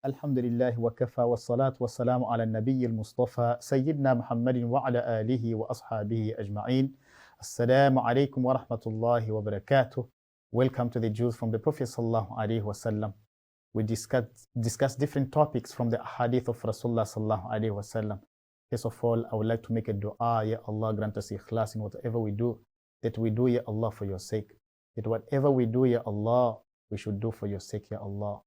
الحمد لله وكفى والصلاة والسلام على النبي المصطفى سيدنا محمد وعلى آله وأصحابه أجمعين. Assalamu alaikum wa rahmatullahi wa barakatuh. Welcome to the Jews from the Prophet sallallahu alaihi wasallam. We discuss different topics from the hadith of Rasulullah sallallahu alaihi wasallam. First of all, I would like to make a dua. Ya Allah, grant us ikhlas in whatever we do, that we do, Ya Allah, for your sake. That whatever we do, Ya Allah, we should do for your sake, Ya Allah.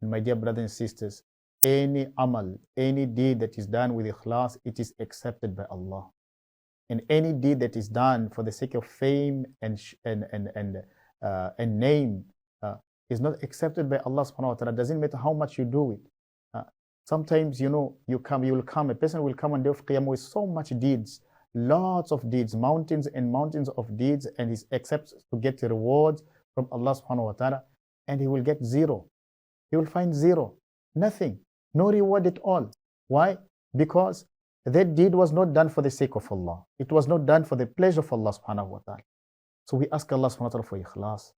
And my dear brothers and sisters, any amal, any deed that is done with ikhlas, it is accepted by Allah. And any deed that is done for the sake of fame and name is not accepted by Allah subhanahu wa ta'ala. Doesn't matter how much you do it. Sometimes, a person will come on the day of Qiyamah with so much deeds, lots of deeds, mountains and mountains of deeds, and he accepts to get the rewards from Allah subhanahu wa ta'ala, and he will get zero. He will find zero, nothing, no reward at all. Why? Because that deed was not done for the sake of Allah. It was not done for the pleasure of Allah subhanahu wa ta'ala. So we ask Allah subhanahu wa ta'ala for ikhlas.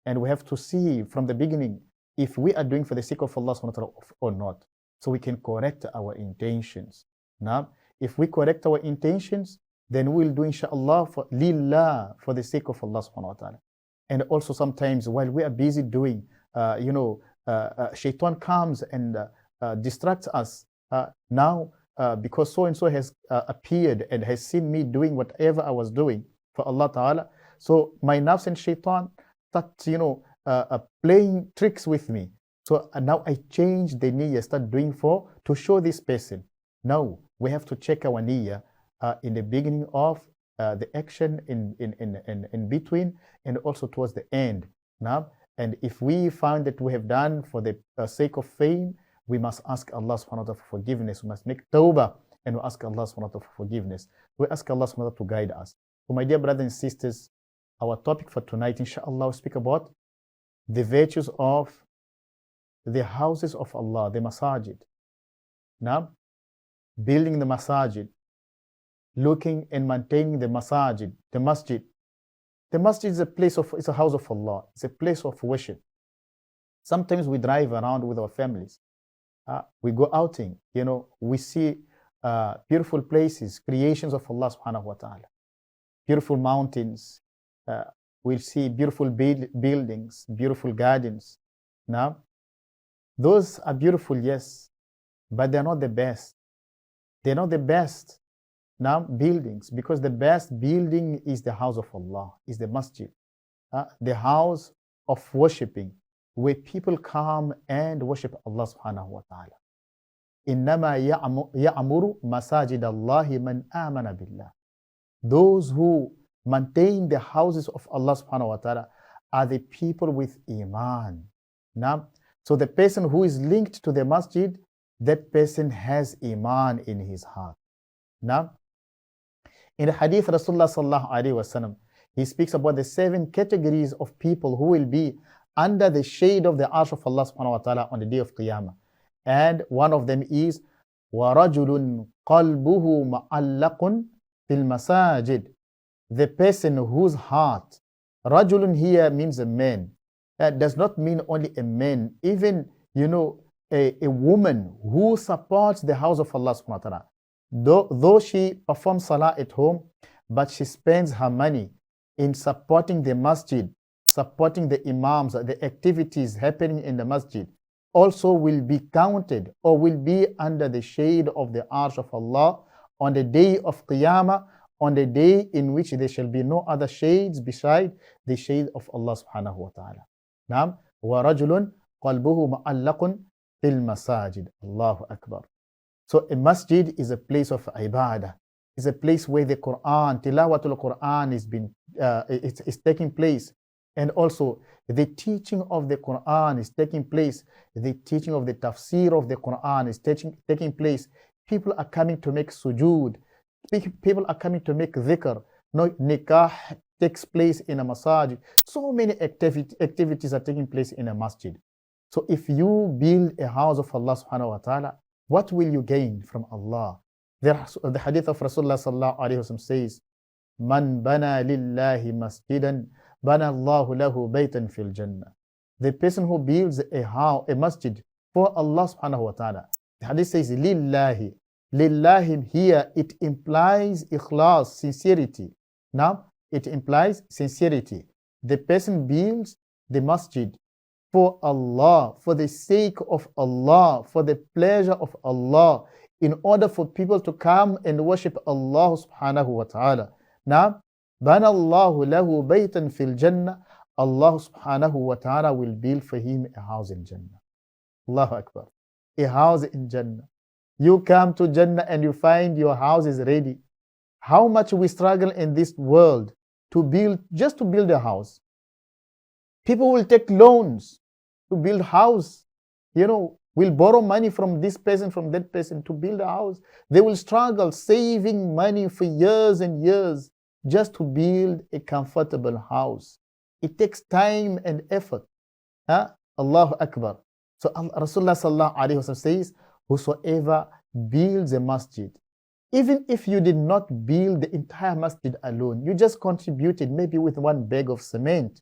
And we have to see from the beginning if we are doing for the sake of Allah subhanahu wa ta'ala or not. So we can correct our intentions. Now, if we correct our intentions, then we will do inshallah for lillah, for the sake of Allah subhanahu wa ta'ala. And also sometimes while we are busy doing, shaitan comes and distracts us. Because so-and-so has appeared and has seen me doing whatever I was doing for Allah Ta'ala. So my nafs and shaitan start, playing tricks with me. So now I change the niyyah, start doing to show this person. Now we have to check our niyyah in the beginning of the action, in between, and also towards the end. Now, and if we find that we have done for the sake of fame, we must ask Allah subhanahu wa ta'ala for forgiveness. We must make tawbah and we ask Allah subhanahu wa ta'ala for forgiveness. We ask Allah subhanahu wa ta'ala to guide us. So my dear brothers and sisters, our topic for tonight, inshallah, we speak about the virtues of the houses of Allah, the masajid. Now, building the masajid, looking and maintaining the masajid, the masjid. The masjid is it's a house of Allah. It's a place of worship. Sometimes we drive around with our families. We go outing, we see beautiful places, creations of Allah subhanahu wa ta'ala. Beautiful mountains. We'll see beautiful buildings, beautiful gardens. Now, those are beautiful, yes, but they're not the best. They're not the best buildings, because the best building is the house of Allah, is the masjid, the house of worshipping, where people come and worship Allah subhanahu wa ta'ala. إِنَّمَا يَعْمُرُ مَسَاجِدَ اللَّهِ مَنْ آمَنَ بِاللَّهِ. Those who maintain the houses of Allah subhanahu wa ta'ala are the people with iman. Now, so the person who is linked to the masjid, that person has iman in his heart. Now, in the hadith Rasulullah sallallahu alaihi wasallam, he speaks about the 7 categories of people who will be under the shade of the arsh of Allah subhanahu wa ta'ala on the day of Qiyamah. And one of them is وَرَجُلٌ قَلْبُهُ مَعَلَّقٌ فِي الْمَسَاجِدِ. The person whose heart, rajulun here means a man. That does not mean only a man, even a woman who supports the house of Allah subhanahu wa ta'ala. Though she performs salah at home, but she spends her money in supporting the masjid, supporting the imams, the activities happening in the masjid, also will be counted or will be under the shade of the arsh of Allah on the day of Qiyamah, on the day in which there shall be no other shades beside the shade of Allah subhanahu wa ta'ala. Naam, wa rajulun qalbuhu ma'allaqun fil masajid. Allahu Akbar. So a masjid is a place of ibadah. It's a place where the Quran, tilawatul Quran is taking place. And also the teaching of the Quran is taking place. The teaching of the tafsir of the Quran is taking place. People are coming to make sujood. People are coming to make dhikr. No, nikah takes place in a masjid. So many activities are taking place in a masjid. So if you build a house of Allah subhanahu wa ta'ala, what will you gain from Allah? The hadith of Rasulullah sallallahu alaihi wasallam says, "Man bana lillahi masjidan, bana Allahu lahu baytan fil jannah." The person who builds a masjid for Allah subhanahu wa ta'ala. The hadith says, lillahi. Lillahi here, it implies ikhlas, sincerity. Now, it implies sincerity. The person builds the masjid for Allah, for the sake of Allah, for the pleasure of Allah, in order for people to come and worship Allah subhanahu wa ta'ala. Now, bana Allahu lahu baytan fil jannah. Allah subhanahu wa ta'ala will build for him a house in Jannah. Allahu Akbar. A house in Jannah. You come to Jannah and you find your house is ready. How much we struggle in this world to build, just to build a house. People will take loans to build a house. Will borrow money from this person, from that person to build a house. They will struggle saving money for years and years just to build a comfortable house. It takes time and effort. Allahu Akbar. So Rasulullah sallallahu alaihi wasallam says, whosoever builds a masjid, even if you did not build the entire masjid alone, you just contributed maybe with one bag of cement,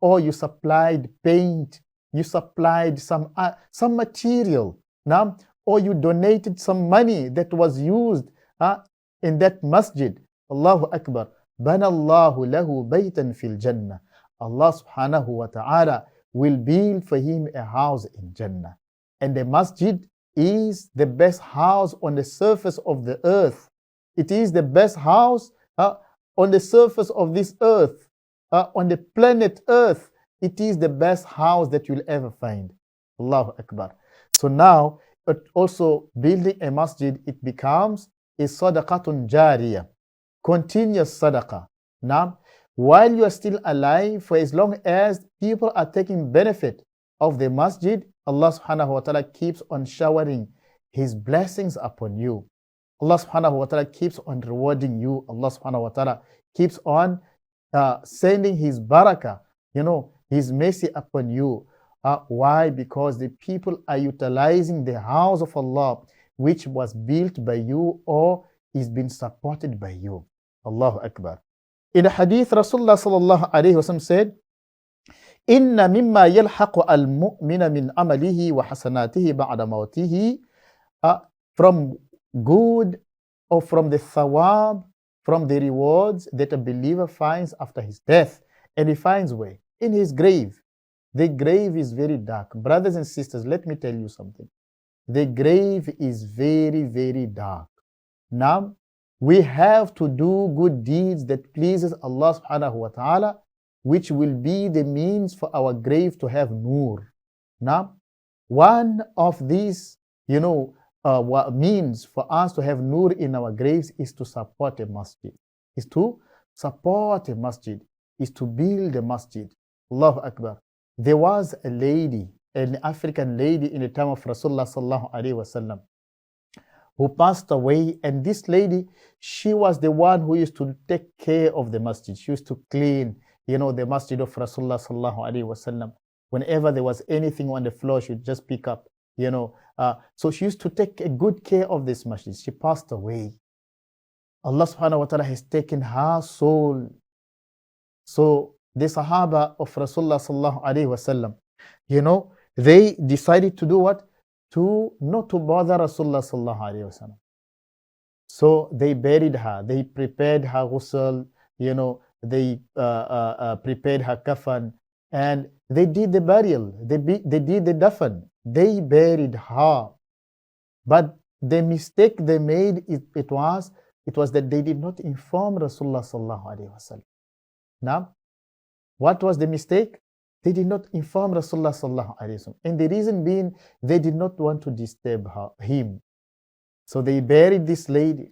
or you supplied paint, you supplied some material, or you donated some money that was used in that masjid. Allahu Akbar. Bana Allahu lahu baytan fil Jannah. Allah subhanahu wa ta'ala will build for him a house in Jannah. And the masjid is the best house on the surface of the earth. It is the best house on the surface of this earth, on the planet earth. It is the best house that you'll ever find. Allahu Akbar. So now, also building a masjid, it becomes a sadaqatun jariyah, continuous sadaqah. Now, while you are still alive, for as long as people are taking benefit of the masjid, Allah subhanahu wa ta'ala keeps on showering His blessings upon you. Allah subhanahu wa ta'ala keeps on rewarding you. Allah subhanahu wa ta'ala keeps on sending His barakah, His mercy upon you. Why? Because the people are utilizing the house of Allah, which was built by you or is being supported by you. Allahu Akbar. In the hadith, Rasulullah sallallahu alayhi wa sallam said, Inna mimma yalhaqu al-mu'mina min amalihi wa hasanatihi ba'da mawtihi, from good or from the thawab, from the rewards that a believer finds after his death, and he finds where? In his grave. The grave is very dark. Brothers and sisters, let me tell you something. The grave is very, very dark. Now, we have to do good deeds that pleases Allah subhanahu wa ta'ala, which will be the means for our grave to have nur. Now, one of these, means for us to have nur in our graves is to support a masjid. Is to support a masjid. Is to build a masjid. Allahu Akbar. There was a lady, an African lady in the time of Rasulullah sallallahu alaihi wasallam, who passed away, and this lady, she was the one who used to take care of the masjid. She used to clean, the masjid of Rasulullah sallallahu alaihi wasallam. Whenever there was anything on the floor, she would just pick up, So she used to take a good care of this masjid. She passed away. Allah subhanahu wa ta'ala has taken her soul. So the Sahaba of Rasulullah sallallahu alaihi wasallam, they decided to do what? Not to bother Rasulullah sallallahu alaihi wasallam. So they buried her. They prepared her ghusl. They prepared her kafan, and they did the burial. They did the dafan. They buried her. But the mistake they made, it was that they did not inform Rasulullah sallallahu alaihi wasallam. Now, what was the mistake? They did not inform Rasulullah sallallahu alaihi wasallam, and the reason being, they did not want to disturb him. So they buried this lady.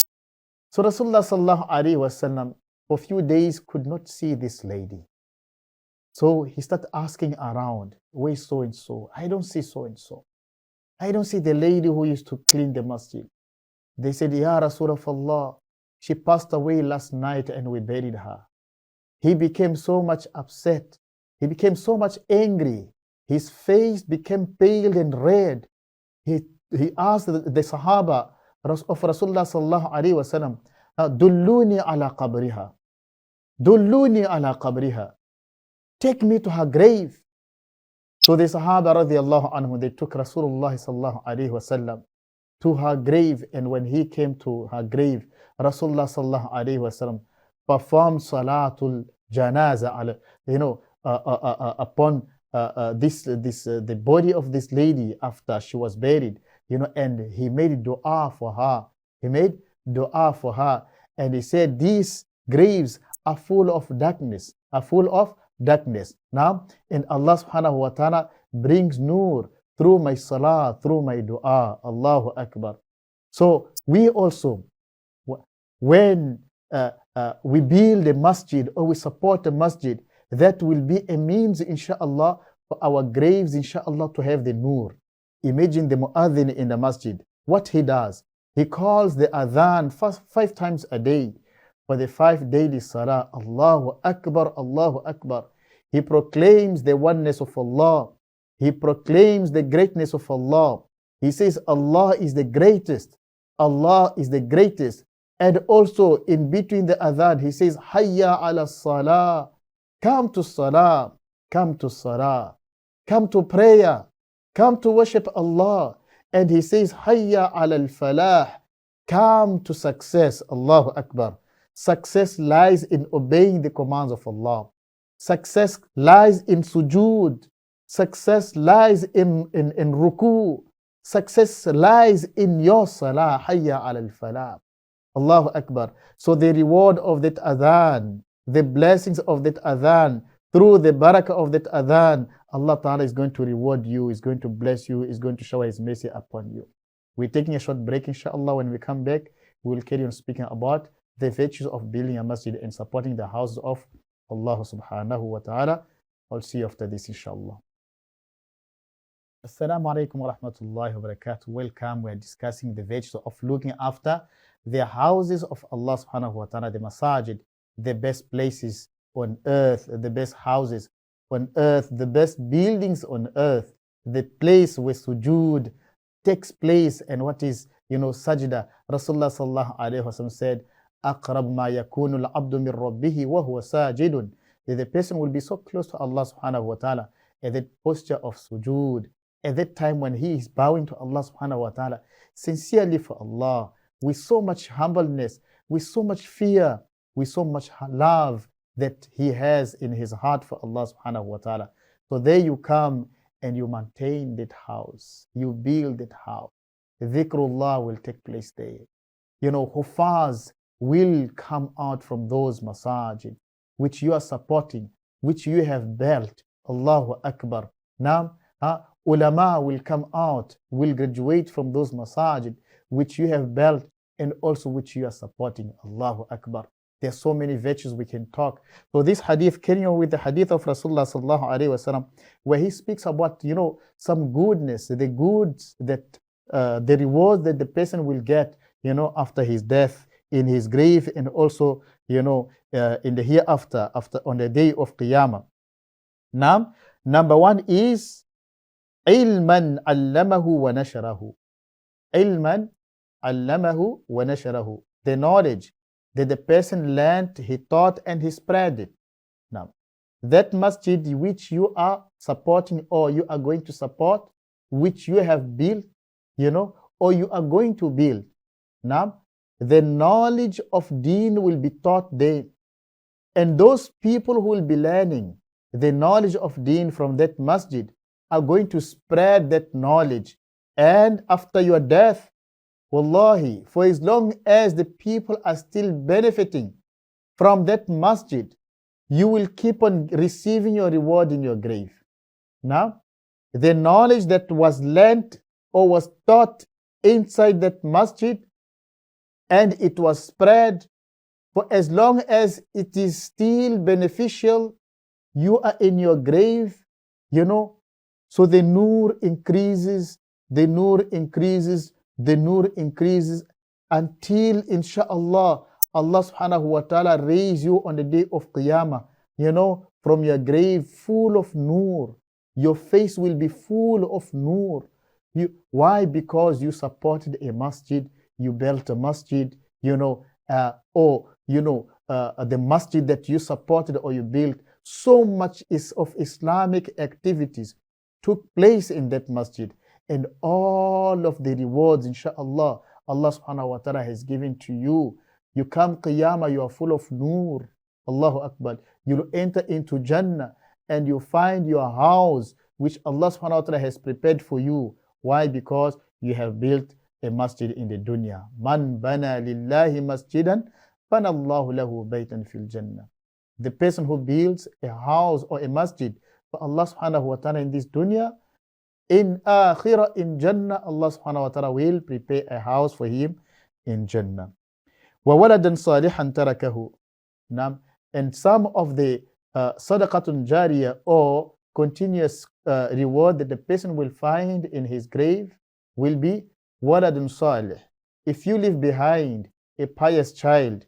So Rasulullah sallallahu alaihi wasallam for a few days could not see this lady. So he started asking around, where is so and so? I don't see so and so. I don't see the lady who used to clean the masjid. They said, Ya Rasulullah, she passed away last night and we buried her. He became so much upset. He became so much angry. His face became pale and red. He asked the Sahaba of Rasulullah sallallahu alaihi wasallam, Dulluni ala qabriha. Dulluni ala qabriha. Take me to her grave. So the Sahaba radiallahu anhu, they took Rasulullah sallallahu alayhi wasallam to her grave, and when he came to her grave, Rasulullah sallallahu alayhi wasallam performed salatul janaza, upon the body of this lady after she was buried, and he made dua for her. He made dua for her, and he said, these graves are full of darkness, Now, and Allah subhanahu wa ta'ala brings nur through my salah, through my dua. Allahu Akbar. So we also, when we build a masjid or we support a masjid, that will be a means, inshallah, for our graves, inshallah, to have the nur. Imagine the muadhin in the masjid. What he does, he calls the adhan 5 times a day for the 5 daily salah. Allahu Akbar, Allahu Akbar. He proclaims the oneness of Allah. He proclaims the greatness of Allah. He says Allah is the greatest. Allah is the greatest. And also in between the adhan, he says, Hayya ala salah. Come to salah. Come to salah. Come to prayer. Come to worship Allah. And he says, Hayya ala al-falah. Come to success. Allahu Akbar. Success lies in obeying the commands of Allah. Success lies in sujood. Success lies in ruku. Success lies in your salah. Hayya ala al-falah. Allahu Akbar. So the reward of that adhan, the blessings of that adhan, through the barakah of that adhan, Allah Ta'ala is going to reward you, is going to bless you, is going to shower His mercy upon you. We're taking a short break, inshallah. When we come back, we will carry on speaking about the virtues of building a masjid and supporting the houses of Allah subhanahu wa ta'ala. I'll see you after this, inshallah. As-salamu alaykum wa rahmatullahi wa barakatuh. Welcome. We're discussing the virtues of looking after the houses of Allah subhanahu wa ta'ala, the masajid, the best places on earth, the best houses on earth, the best buildings on earth, the place where sujood takes place and what is, sajda. Rasulullah sallallahu alayhi wa sallam said, أقرب ما يكون العبد من ربه وهو ساجد. The person will be so close to Allah subhanahu wa ta'ala at that posture of sujood, at that time when he is bowing to Allah subhanahu wa ta'ala, sincerely for Allah, with so much humbleness, with so much fear, with so much love that he has in his heart for Allah subhanahu wa ta'ala. So there you come and you maintain that house, you build that house. Dhikrullah will take place there. Hufaz will come out from those masajid which you are supporting, which you have built. Allahu Akbar. Now, ulama will come out, will graduate from those masajid which you have built and also which you are supporting. Allahu Akbar. There are so many virtues we can talk. So this hadith, carrying on with the hadith of Rasulullah sallallahu alaihi wasallam, where he speaks about, some goodness, the goods that, the reward that the person will get, after his death, in his grave, and also, in the hereafter, on the day of Qiyamah. Now, number 1 is ilman allamahu wa nasharahu. Ilman allamahu wa nasharahu. The knowledge that the person learned, he taught, and he spread it. Now, that masjid which you are supporting or you are going to support, which you have built, or you are going to build. Now, the knowledge of deen will be taught there. And those people who will be learning the knowledge of deen from that masjid are going to spread that knowledge. And after your death, wallahi, for as long as the people are still benefiting from that masjid, you will keep on receiving your reward in your grave. Now, the knowledge that was learnt or was taught inside that masjid, and it was spread, for as long as it is still beneficial, you are in your grave, so the nur increases, the nur increases, the nur increases, until inshallah Allah subhanahu wa ta'ala raise you on the day of Qiyamah, from your grave full of nur. Your face will be full of nur. Why? Because you supported a masjid, you built a masjid, the masjid that you supported or you built. So much is of Islamic activities took place in that masjid, and all of the rewards, inshallah, Allah subhanahu wa ta'ala has given to you. You come Qiyamah, you are full of nur. Allahu Akbar. You enter into Jannah and you find your house which Allah subhanahu wa ta'ala has prepared for you. Why? Because you have built a masjid in the dunya. Man bana lillahi masjidan, bana Allahu lahu baytan fil Jannah. The person who builds a house or a masjid for Allah subhanahu wa ta'ala in this dunya, in akhirah, in Jannah, Allah subhanahu wa ta'ala will prepare a house for him in Jannah. وَوَلَدًا صَالِحًا تَرَكَهُ. Now, and some of the sadaqatun jariyah or continuous reward that the person will find in his grave will be waladun salih. If you leave behind a pious child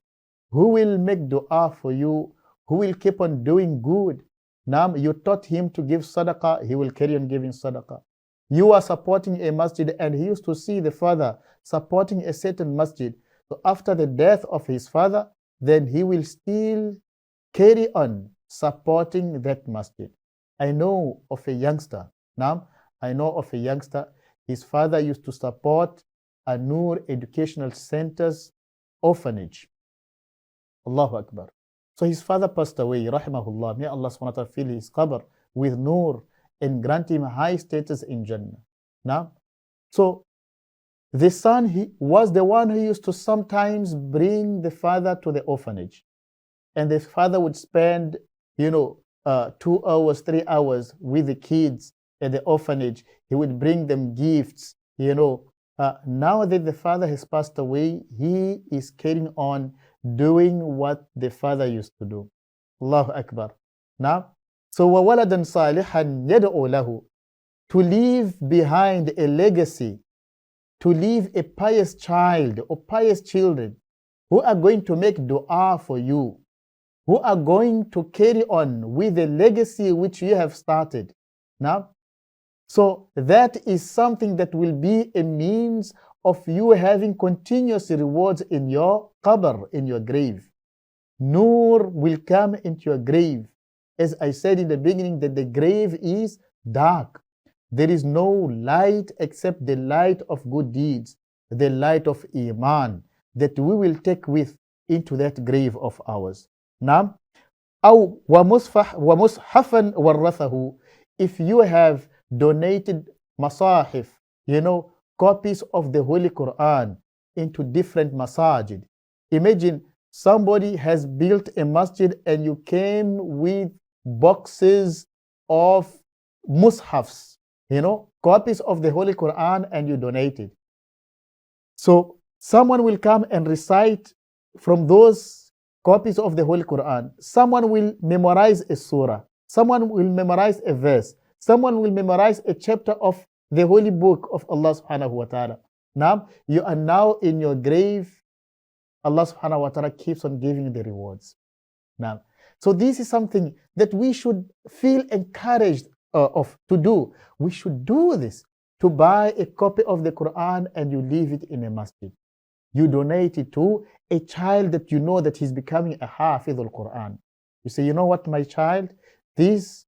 who will make dua for you, who will keep on doing good. Now, you taught him to give sadaqah, he will carry on giving sadaqah. You are supporting a masjid, and he used to see the father supporting a certain masjid. So after the death of his father, then he will still carry on supporting that masjid. I know of a youngster. Now, I know of a youngster. His father used to support a Nur Educational Center's orphanage. Allahu Akbar. So his father passed away, rahimahullah. May Allah subhanahu wa ta'ala fill his qabr with nur and grant him high status in Jannah. Now, so the son, he was the one who used to sometimes bring the father to the orphanage. And the father would spend, 2 hours, 3 hours with the kids at the orphanage. He would bring them gifts, Now that the father has passed away, he is carrying on doing what the father used to do. Allahu Akbar. Now, so وَوَلَدًا صَالِحًا يَدْعُو لَهُ, to leave behind a legacy, to leave a pious child or pious children who are going to make dua for you, who are going to carry on with the legacy which you have started. Now, so that is something that will be a means of you having continuous rewards in your qabr, in your grave. Nur will come into your grave. As I said in the beginning, that the grave is dark. There is no light except the light of good deeds, the light of Iman that we will take with into that grave of ours. Now, أو ومصحفا ورثه, if you have donated masahif, copies of the Holy Quran into different masajid. Imagine somebody has built a masjid and you came with boxes of mushafs, copies of the Holy Quran, and you donated. So someone will come and recite from those copies of the Holy Quran. Someone will memorize a surah. Someone will memorize a verse. Someone will memorize a chapter of the holy book of Allah subhanahu wa ta'ala. Now, you are now in your grave. Allah subhanahu wa ta'ala keeps on giving you the rewards. Now, so this is something that we should feel encouraged to do. We should do this, to buy a copy of the Quran and you leave it in a masjid. You donate it to a child that you know that he's becoming a hafiz al-Quran. You say, you know what, my child, this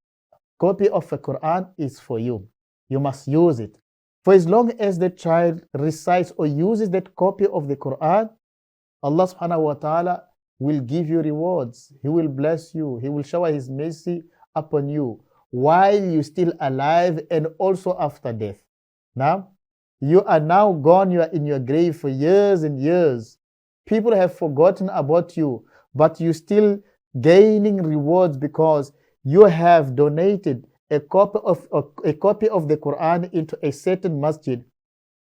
copy of the Quran is for you. You must use it. For as long as the child recites or uses that copy of the Quran, Allah subhanahu wa ta'ala will give you rewards. He will bless you. He will shower His mercy upon you while you're still alive and also after death. Now, you are now gone. You are in your grave for years and years. People have forgotten about you, but you're still gaining rewards because you have donated a copy of the Quran into a certain masjid,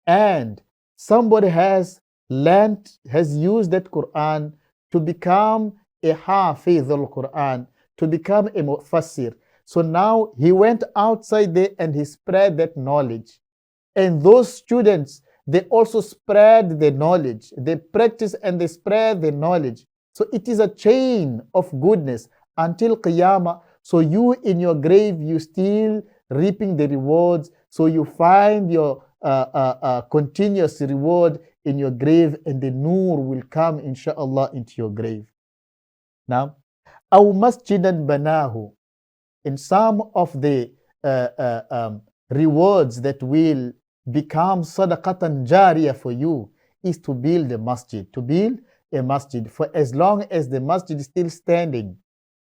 and somebody has used that Quran to become a hafiz al-Quran, to become a mufassir. So now he went outside there and he spread that knowledge. And those students, they also spread the knowledge. They practice and they spread the knowledge. So it is a chain of goodness until Qiyamah. So you in your grave, you still reaping the rewards. So you find your continuous reward in your grave, and the nur will come, inshallah, into your grave. Now, أو مسجدا بناه, in some of the rewards that will become sadaqatan jariyah for you is to build a masjid, to build a masjid. For as long as the masjid is still standing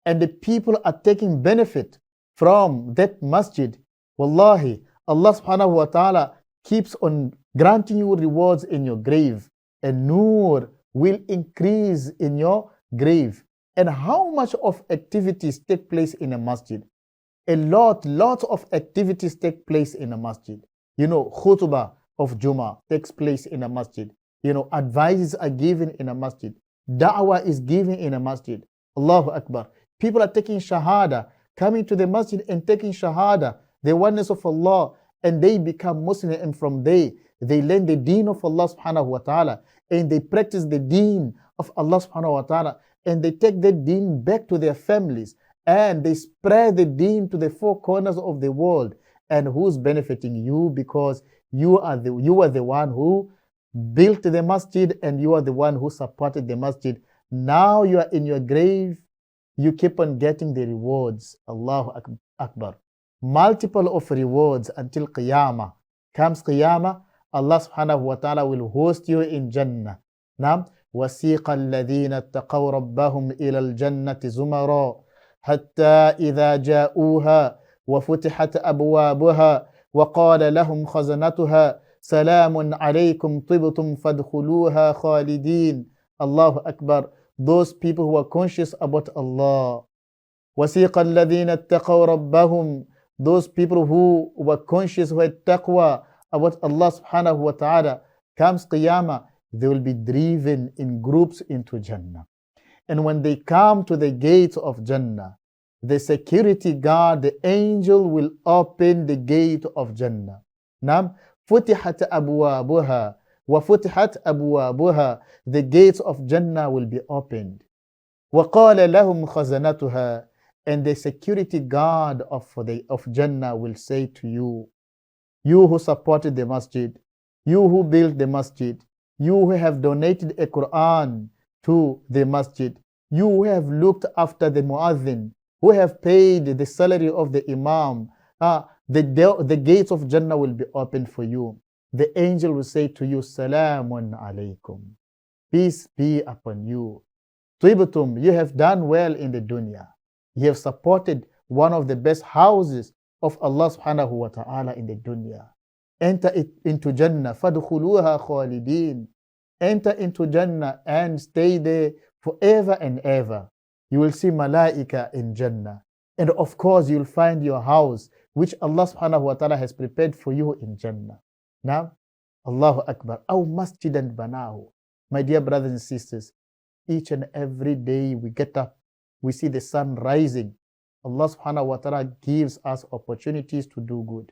and the people are taking benefit from that masjid, wallahi, Allah subhanahu wa ta'ala keeps on granting you rewards in your grave, and nur will increase in your grave. And how much of activities take place in a masjid? A lot of activities take place in a masjid. You know, khutbah of Jummah takes place in a masjid. You know, advices are given in a masjid. Da'wah is given in a masjid. Allahu Akbar. People are taking shahada, coming to the masjid and taking shahada, the oneness of Allah, and they become Muslim, and from there, they learn the deen of Allah subhanahu wa ta'ala, and they practice the deen of Allah subhanahu wa ta'ala, and they take the deen back to their families, and they spread the deen to the four corners of the world. And who's benefiting? You, because you are the one who built the masjid, and you are the one who supported the masjid. Now you are in your grave, you keep on getting the rewards. Allahu Akbar. Multiple of rewards until Qiyamah. Comes Qiyamah, Allah subhanahu wa ta'ala will host you in Jannah. Now, وَسِيقَ الَّذِينَ اتَّقَوْا رَبَّهُمْ إِلَى الْجَنَّةِ زُمَرًا حَتَّى إِذَا جَاءُوهَا وَفُتِحَتْ أَبْوَابُهَا وَقَالَ لَهُمْ خَزَنَتُهَا سَلَامٌ عَلَيْكُمْ طِبْتُمْ فَادْخُلُوهَا خَالِدِينَ. Allahu Akbar. Those people who are conscious about Allah. وَسِيقَ الَّذِينَ اتَّقَوْا رَبَّهُمْ. Those people who were conscious, who had taqwa about Allah subhanahu wa ta'ala. Comes Qiyamah, they will be driven in groups into Jannah. And when they come to the gates of Jannah, the security guard, the angel, will open the gate of Jannah. Nam futihat abwabuha wa futihat abwabuha. The gates of Jannah will be opened. Wa qala lahum khazanatuha. And the security guard of Jannah will say to you, you who supported the masjid, you who built the masjid, you who have donated a Quran to the masjid, you who have looked after the muazzin, who have paid the salary of the imam, the gates of Jannah will be opened for you. The angel will say to you, Salamun alaykum. Peace be upon you. Tibtum, you have done well in the dunya. You have supported one of the best houses of Allah subhanahu wa ta'ala in the dunya. Enter into Jannah. فَادْخُلُوهَا خَالِدِينَ. Enter into Jannah and stay there forever and ever. You will see malaika in Jannah. And of course, you'll find your house, which Allah subhanahu wa ta'ala has prepared for you in Jannah. Now, Allahu Akbar. Aw masjidan banahu. My dear brothers and sisters, each and every day we get up, we see the sun rising. Allah subhanahu wa ta'ala gives us opportunities to do good.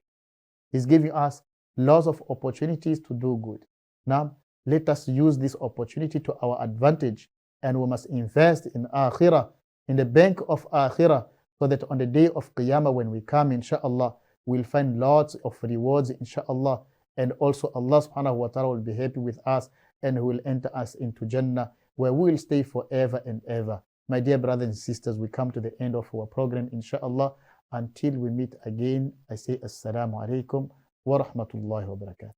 He's giving us lots of opportunities to do good. Now, let us use this opportunity to our advantage, and we must invest in akhirah, in the bank of akhirah, so that on the day of Qiyamah, when we come, inshallah, we'll find lots of rewards, inshallah, and also Allah subhanahu wa ta'ala will be happy with us, and He will enter us into Jannah, where we will stay forever and ever. My dear brothers and sisters, we come to the end of our program, inshallah. Until we meet again, I say Assalamu alaikum wa rahmatullahi wa barakatuh.